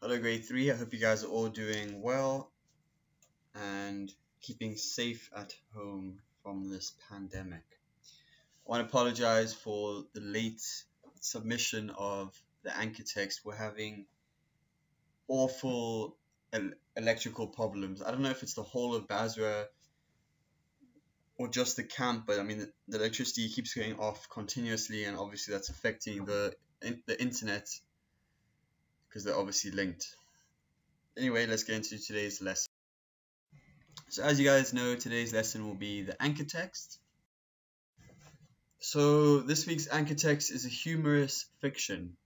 Hello grade 3, I hope you guys are all doing well and keeping safe at home from this pandemic. I want to apologize for the late submission of the anchor text. We're having awful electrical problems. I don't know if it's the whole of Basra or just the camp, but I mean the electricity keeps going off continuously, and obviously that's affecting the internet because they're obviously linked. Anyway, let's get into today's lesson. So as you guys know, today's lesson will be the anchor text. So this week's anchor text is a humorous fiction.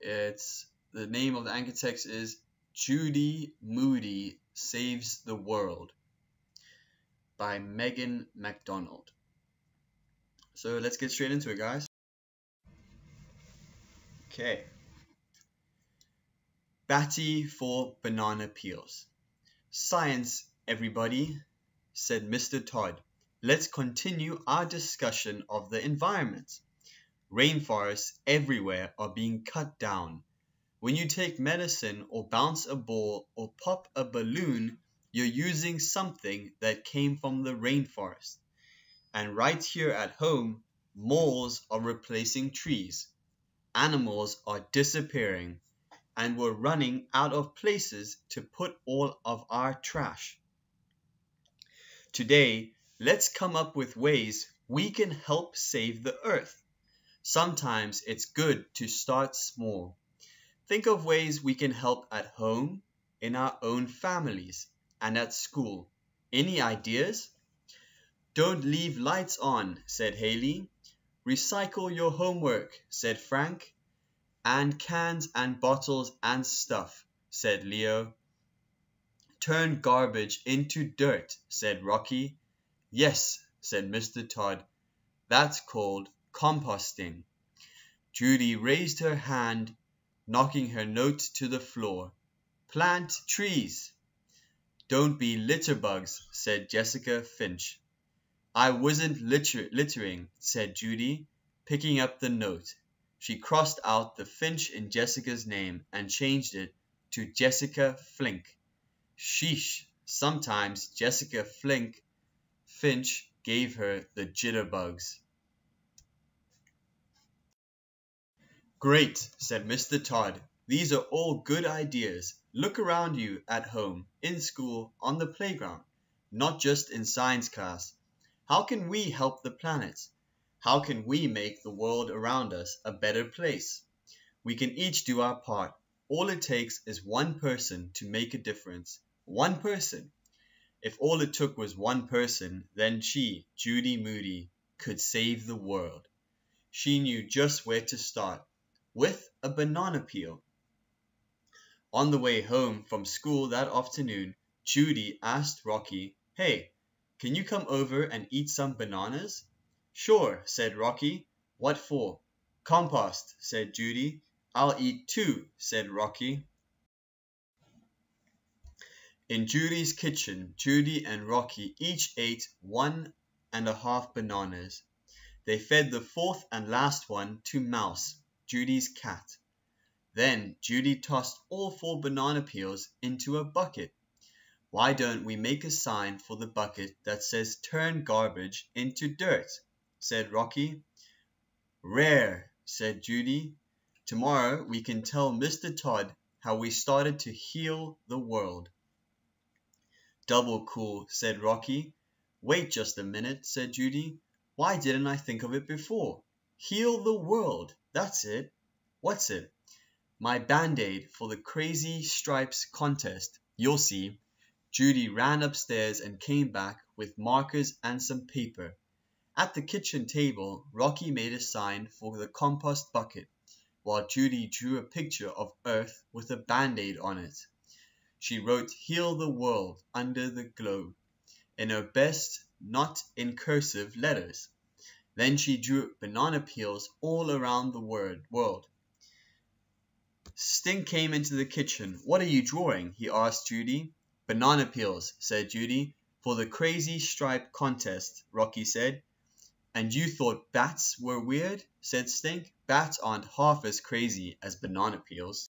The name of the anchor text is Judy Moody Saves the World by Megan MacDonald. So let's get straight into it, guys. Okay. Batty for banana peels. Science, everybody, said Mr. Todd. Let's continue our discussion of the environment. Rainforests everywhere are being cut down. When you take medicine or bounce a ball or pop a balloon, you're using something that came from the rainforest. And right here at home, malls are replacing trees. Animals are disappearing. And we're running out of places to put all of our trash. Today, let's come up with ways we can help save the earth. Sometimes it's good to start small. Think of ways we can help at home, in our own families, and at school. Any ideas? Don't leave lights on, said Haley. Recycle your homework, said Frank. And cans and bottles and stuff, said Leo. Turn garbage into dirt, said Rocky. Yes, said Mr. Todd. That's called composting. Judy raised her hand, knocking her note to the floor. Plant trees. Don't be litterbugs, said Jessica Finch. I wasn't littering, said Judy, picking up the note. She crossed out the Finch in Jessica's name and changed it to Jessica Flink. Sheesh, sometimes Jessica Finch gave her the jitterbugs. Great, said Mr. Todd. These are all good ideas. Look around you at home, in school, on the playground, not just in science class. How can we help the planet? How can we make the world around us a better place? We can each do our part. All it takes is one person to make a difference. One person. If all it took was one person, then she, Judy Moody, could save the world. She knew just where to start. With a banana peel. On the way home from school that afternoon, Judy asked Rocky, Hey, can you come over and eat some bananas? Sure, said Rocky. What for? Compost, said Judy. I'll eat 2, said Rocky. In Judy's kitchen, Judy and Rocky each ate 1.5 bananas. They fed the 4th and last one to Mouse, Judy's cat. Then Judy tossed all 4 banana peels into a bucket. Why don't we make a sign for the bucket that says turn garbage into dirt? Said Rocky. Rare, said Judy. Tomorrow we can tell Mr. Todd how we started to heal the world. Double cool, said Rocky. Wait just a minute, said Judy. Why didn't I think of it before? Heal the world, that's it. What's it? My Band-Aid for the Crazy Stripes contest. You'll see. Judy ran upstairs and came back with markers and some paper. At the kitchen table, Rocky made a sign for the compost bucket, while Judy drew a picture of Earth with a Band-Aid on it. She wrote Heal the World under the globe, in her best, not in cursive letters. Then she drew banana peels all around the world. Stink came into the kitchen. What are you drawing? He asked Judy. Banana peels, said Judy. For the Crazy Stripe contest, Rocky said. And you thought bats were weird? Said Stink. Bats aren't half as crazy as banana peels.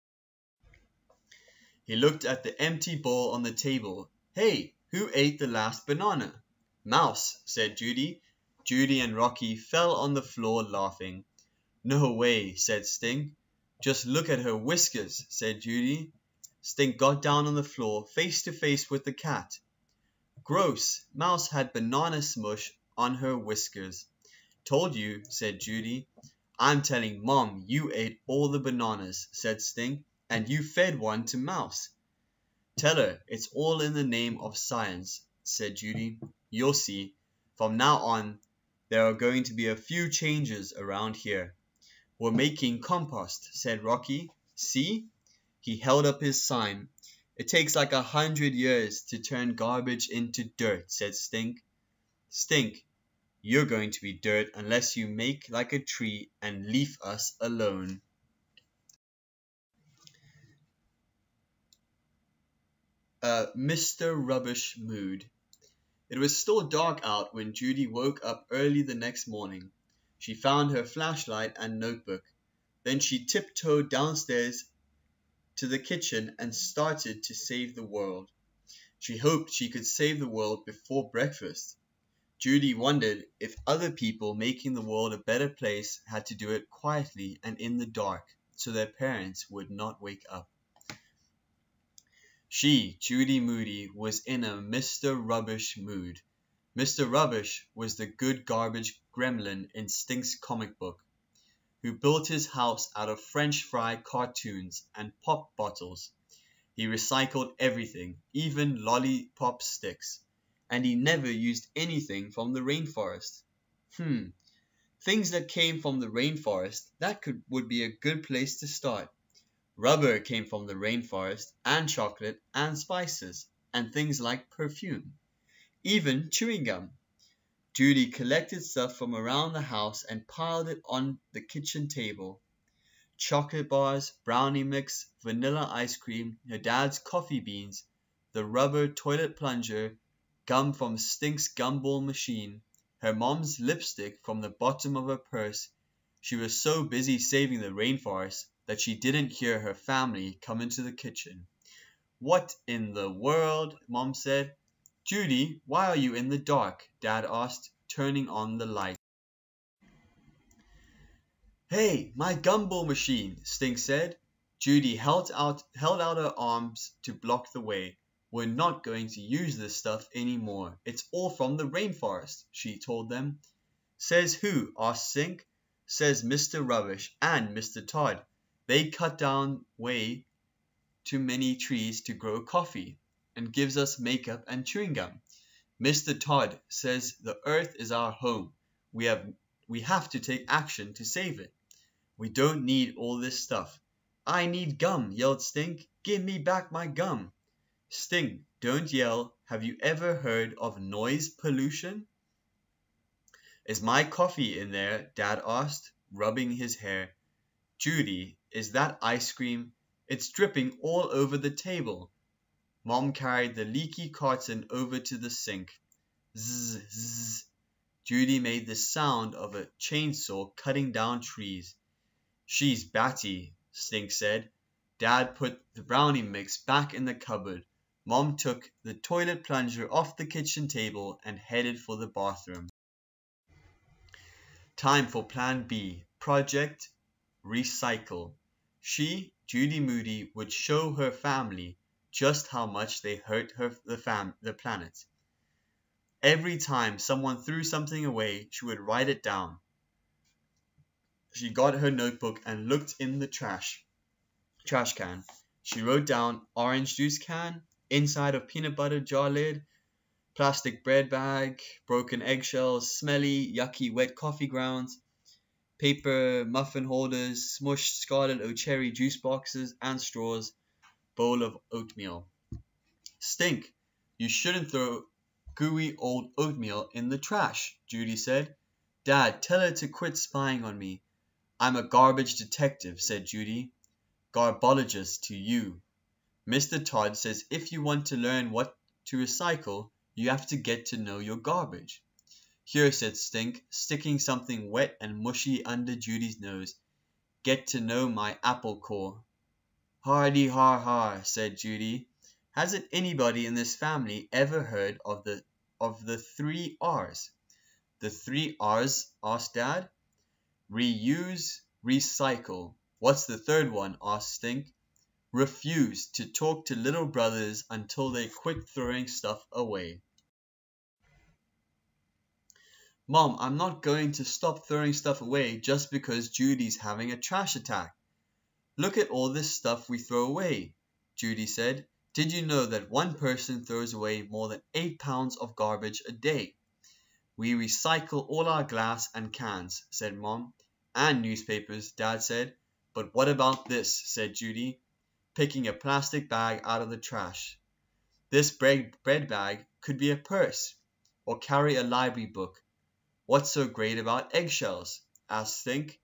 He looked at the empty bowl on the table. Hey, who ate the last banana? Mouse, said Judy. Judy and Rocky fell on the floor laughing. No way, said Stink. Just look at her whiskers, said Judy. Stink got down on the floor, face to face with the cat. Gross, Mouse had banana smush on her whiskers. Told you, said Judy. I'm telling Mom you ate all the bananas, said Stink, and you fed one to Mouse. Tell her it's all in the name of science, said Judy. You'll see. From now on, there are going to be a few changes around here. We're making compost, said Rocky. See? He held up his sign. It takes like 100 years to turn garbage into dirt, said Stink. Stink, you're going to be dirt unless you make like a tree and leave us alone. Mr. Rubbish Mood. It was still dark out when Judy woke up early the next morning. She found her flashlight and notebook. Then she tiptoed downstairs to the kitchen and started to save the world. She hoped she could save the world before breakfast. Judy wondered if other people making the world a better place had to do it quietly and in the dark, so their parents would not wake up. She, Judy Moody, was in a Mr. Rubbish mood. Mr. Rubbish was the good garbage gremlin in Stink's comic book, who built his house out of French fry cartoons and pop bottles. He recycled everything, even lollipop sticks, and he never used anything from the rainforest. Things that came from the rainforest, would be a good place to start. Rubber came from the rainforest, and chocolate, and spices, and things like perfume. Even chewing gum. Judy collected stuff from around the house and piled it on the kitchen table. Chocolate bars, brownie mix, vanilla ice cream, her dad's coffee beans, the rubber toilet plunger, gum from Stink's gumball machine, her mom's lipstick from the bottom of her purse. She was so busy saving the rainforest that she didn't hear her family come into the kitchen. What in the world? Mom said. Judy, why are you in the dark? Dad asked, turning on the light. Hey, my gumball machine, Stink said. Judy held out her arms to block the way. We're not going to use this stuff anymore. It's all from the rainforest, she told them. Says who? Asked Stink. Says Mr. Rubbish and Mr. Todd. They cut down way too many trees to grow coffee and gives us makeup and chewing gum. Mr. Todd says the earth is our home. We have to take action to save it. We don't need all this stuff. I need gum, yelled Stink. Give me back my gum. Stink, don't yell. Have you ever heard of noise pollution? Is my coffee in there? Dad asked, rubbing his hair. Judy, is that ice cream? It's dripping all over the table. Mom carried the leaky carton over to the sink. Zzz, zzz. Judy made the sound of a chainsaw cutting down trees. She's batty, Stink said. Dad put the brownie mix back in the cupboard. Mom took the toilet plunger off the kitchen table and headed for the bathroom. Time for Plan B. Project Recycle. She, Judy Moody, would show her family just how much they hurt the planet. Every time someone threw something away, she would write it down. She got her notebook and looked in the trash can. She wrote down orange juice can, inside of peanut butter jar lid, plastic bread bag, broken eggshells, smelly, yucky wet coffee grounds, paper muffin holders, smushed scarlet o cherry juice boxes and straws, bowl of oatmeal. Stink, you shouldn't throw gooey old oatmeal in the trash, Judy said. Dad, tell her to quit spying on me. I'm a garbage detective, said Judy. Garbologist to you. Mr. Todd says if you want to learn what to recycle, you have to get to know your garbage. Here, said Stink, sticking something wet and mushy under Judy's nose. Get to know my apple core. Hardy har har, said Judy. Hasn't anybody in this family ever heard of the three R's? The three R's? Asked Dad. Reuse, recycle. What's the third one? Asked Stink. Refuse to talk to little brothers until they quit throwing stuff away. Mom, I'm not going to stop throwing stuff away just because Judy's having a trash attack. Look at all this stuff we throw away, Judy said. Did you know that one person throws away more than 8 pounds of garbage a day? We recycle all our glass and cans, said Mom. And newspapers, Dad said. But what about this, said Judy, picking a plastic bag out of the trash. This bread bag could be a purse, or carry a library book. What's so great about eggshells? Asked Stink.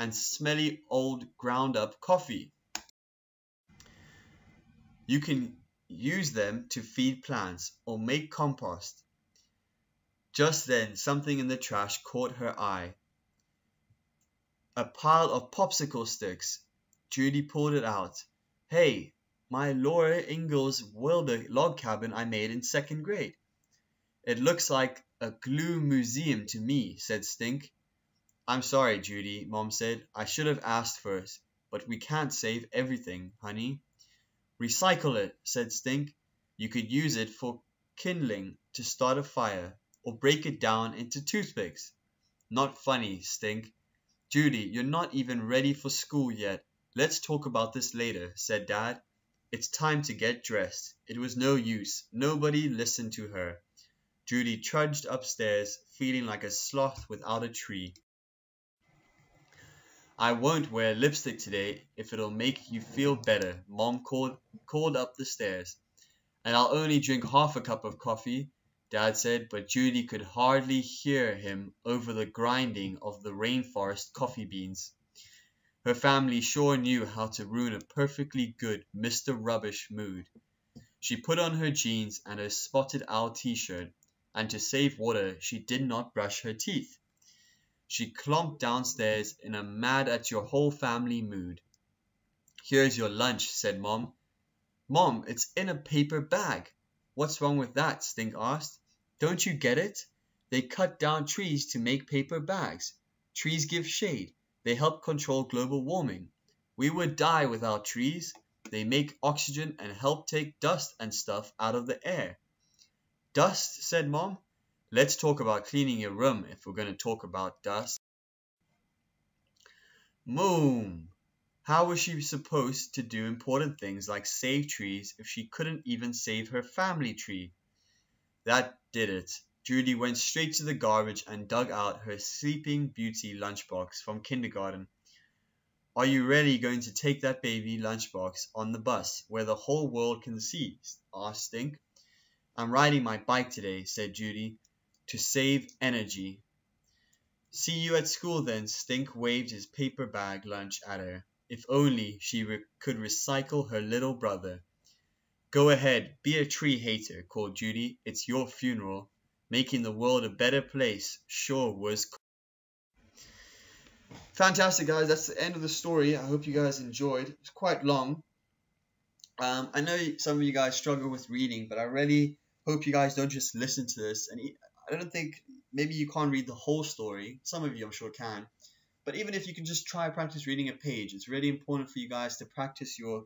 And smelly old ground up coffee. You can use them to feed plants or make compost. Just then something in the trash caught her eye. A pile of popsicle sticks. Judy pulled it out. Hey, my Laura Ingalls Wilder log cabin I made in 2nd grade. It looks like a glue museum to me, said Stink. I'm sorry, Judy, Mom said. I should have asked first, but we can't save everything, honey. Recycle it, said Stink. You could use it for kindling to start a fire, or break it down into toothpicks. Not funny, Stink. Judy, you're not even ready for school yet. Let's talk about this later, said Dad. It's time to get dressed. It was no use. Nobody listened to her. Judy trudged upstairs, feeling like a sloth without a tree. I won't wear lipstick today if it'll make you feel better, Mom called up the stairs. And I'll only drink half a cup of coffee, Dad said, but Judy could hardly hear him over the grinding of the rainforest coffee beans. Her family sure knew how to ruin a perfectly good Mr. Rubbish mood. She put on her jeans and her spotted owl t-shirt, and to save water she did not brush her teeth. She clomped downstairs in a mad at your whole family mood. Here's your lunch, said Mom. Mom, it's in a paper bag. What's wrong with that? Stink asked. Don't you get it? They cut down trees to make paper bags. Trees give shade. They help control global warming. We would die without trees. They make oxygen and help take dust and stuff out of the air. Dust, said Mom. Let's talk about cleaning your room if we're going to talk about dust. Moom! How was she supposed to do important things like save trees if she couldn't even save her family tree? That did it. Judy went straight to the garbage and dug out her Sleeping Beauty lunchbox from kindergarten. Are you really going to take that baby lunchbox on the bus where the whole world can see? Asked Stink. I'm riding my bike today, said Judy, to save energy. See you at school then, Stink waved his paper bag lunch at her. If only she could recycle her little brother. Go ahead, be a tree hater, called Judy. It's your funeral. Making the world a better place sure was cool. Fantastic, guys. That's the end of the story. I hope you guys enjoyed. It's quite long. I know some of you guys struggle with reading, but I really hope you guys don't just listen to this. And I don't think, maybe you can't read the whole story. Some of you I'm sure can. But even if you can just try practice reading a page, it's really important for you guys to practice your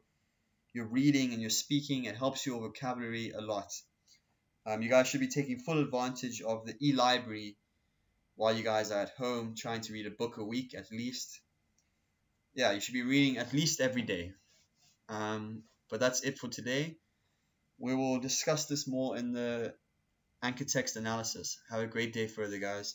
reading and your speaking. It helps your vocabulary a lot. You guys should be taking full advantage of the e-library while you guys are at home, trying to read a book a week at least. Yeah, you should be reading at least every day. But that's it for today. We will discuss this more in the anchor text analysis. Have a great day further, guys.